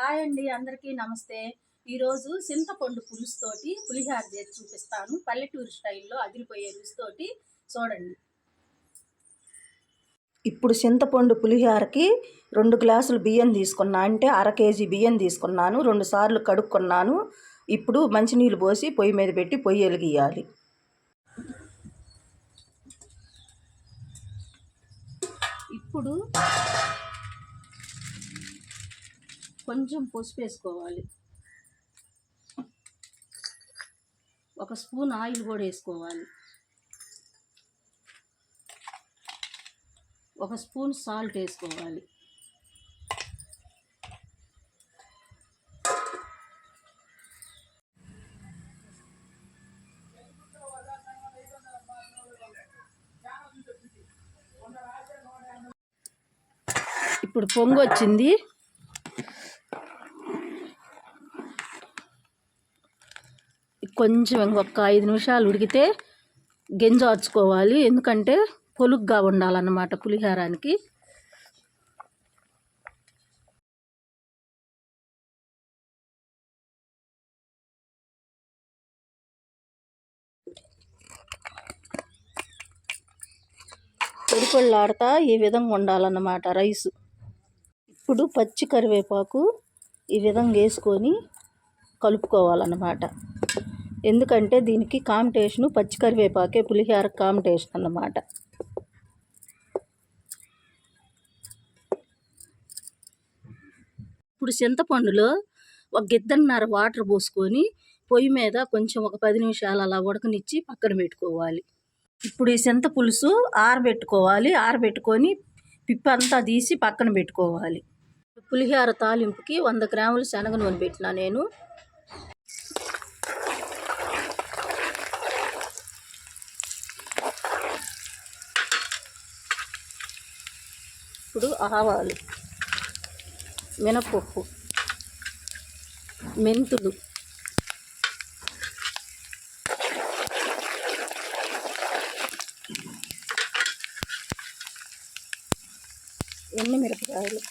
Hi అండి, అందరికీ నమస్తే. ఈరోజు చింతపండు పులుసుతోటి పులిహార చేసి చూపిస్తాను. పల్లెటూరు స్టైల్లో అదిరిపోయే రుచితోటి చూడండి. ఇప్పుడు చింతపండు పులిహారకి 2 గ్లాసులు బియ్యం తీసుకున్నా, అంటే అర కేజీ బియ్యం తీసుకున్నాను. 2 సార్లు కడుక్కున్నాను. ఇప్పుడు మంచినీళ్ళు పోసి పొయ్యి మీద పెట్టి పొయ్యి వెలిగియాలి. ఇప్పుడు కొంచెం పసుపు వేసుకోవాలి. 1 స్పూన్ ఆయిల్ కూడా వేసుకోవాలి. 1 స్పూన్ సాల్ట్ వేసుకోవాలి. ఇప్పుడు పొంగు వచ్చింది. కొంచెం ఇంకొక 5 నిమిషాలు ఉడికితే గింజార్చుకోవాలి. ఎందుకంటే పొలుగ్గా ఉండాలన్నమాట పులిహారానికి. పొడిపొళ్ళాడుతా ఈ విధంగా ఉండాలన్నమాట రైసు. ఇప్పుడు పచ్చి కరివేపాకు ఈ విధంగా వేసుకొని కలుపుకోవాలన్నమాట. ఎందుకంటే దీనికి కాంబినేషను పచ్చి కరివేపాకే పులిహార కాంబినేషన్ అన్నమాట. ఇప్పుడు చింతపండులో 1 గిద్దన్నర వాటర్ పోసుకొని పొయ్యి మీద కొంచెం ఒక 10 నిమిషాలు అలా ఉడకనిచ్చి పక్కన పెట్టుకోవాలి. ఇప్పుడు ఈ చింత పులుసు ఆరబెట్టుకోవాలి. ఆరబెట్టుకొని పిప్పంతా తీసి పక్కన పెట్టుకోవాలి. పులిహార తాలింపుకి 100 గ్రాములు శనగ నూనె పెట్టినా నేను. ఇప్పుడు ఆవాలు, మినపప్పు, మెంతులు, ఎండుమిరపకాయలు,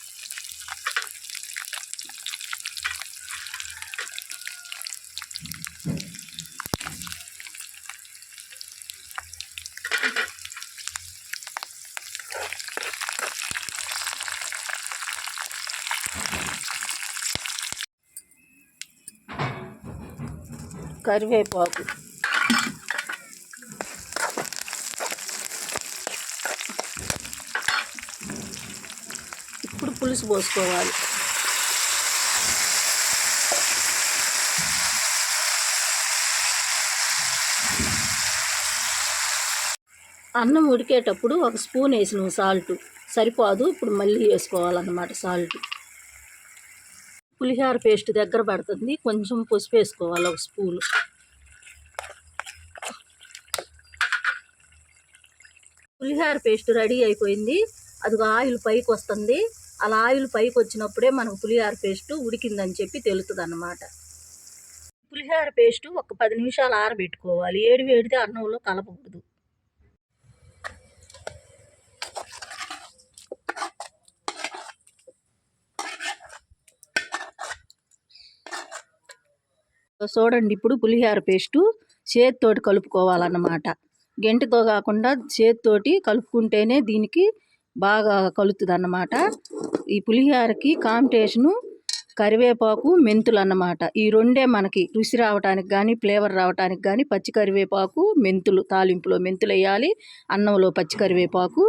కరివేపాకు, ఇప్పుడు పులుసు పోసుకోవాలి. అన్నం ఉడికేటప్పుడు 1 స్పూన్ వేసిన సాల్ట్ సరిపోదు. ఇప్పుడు మళ్ళీ వేసుకోవాలన్నమాట సాల్ట్. పులిహార పేస్ట్ దగ్గర పడుతుంది. కొంచెం పసుపు వేసుకోవాలి 1 స్పూను. పులిహార పేస్ట్ రెడీ అయిపోయింది. అది ఆయిల్ పైకి వస్తుంది. అలా ఆయిల్ పైకి వచ్చినప్పుడే మనకు పులిహార పేస్ట్ ఉడికిందని చెప్పి తెలుస్తుంది అన్నమాట. పులిహార పేస్ట్ ఒక 10 నిమిషాలు ఆరబెట్టుకోవాలి. వేడితే అన్నంలో కలపకూడదు. చూడండి, ఇప్పుడు పులిహార పేస్టు చేతితోటి కలుపుకోవాలన్నమాట. గెంటితో కాకుండా చేతితోటి కలుపుకుంటేనే దీనికి బాగా కలుతుంది అన్నమాట. ఈ పులిహారకి కాంబినేషను కరివేపాకు, మెంతులు అన్నమాట. ఈ రెండే మనకి రుచి రావడానికి కానీ ఫ్లేవర్ రావడానికి కానీ పచ్చి కరివేపాకు, మెంతులు, తాలింపులో మెంతులు వేయాలి, అన్నంలో పచ్చి కరివేపాకు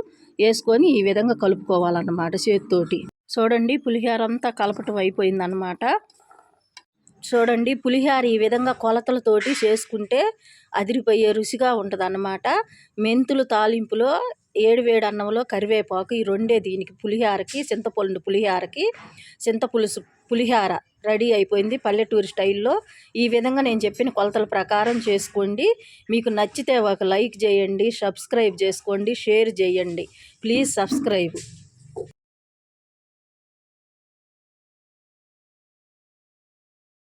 వేసుకొని ఈ విధంగా కలుపుకోవాలన్నమాట చేతితోటి. చూడండి, పులిహార అంతా కలపటం అయిపోయిందన్నమాట. చూడండి, పులిహార ఈ విధంగా కొలతలతోటి చేసుకుంటే అదిరిపోయే రుచిగా ఉంటుంది అన్నమాట. మెంతులు తాలింపులో వేడి అన్నంలో కరివేపాకు ఈ రెండే దీనికి పులిహారకి, చింతపండు పులిహారకి చింతపులుసు పులిహార రెడీ అయిపోయింది పల్లెటూరు స్టైల్లో. ఈ విధంగా నేను చెప్పిన కొలతల ప్రకారం చేసుకోండి. మీకు నచ్చితే ఒక లైక్ చేయండి, సబ్స్క్రైబ్ చేసుకోండి, షేర్ చేయండి. Please subscribe.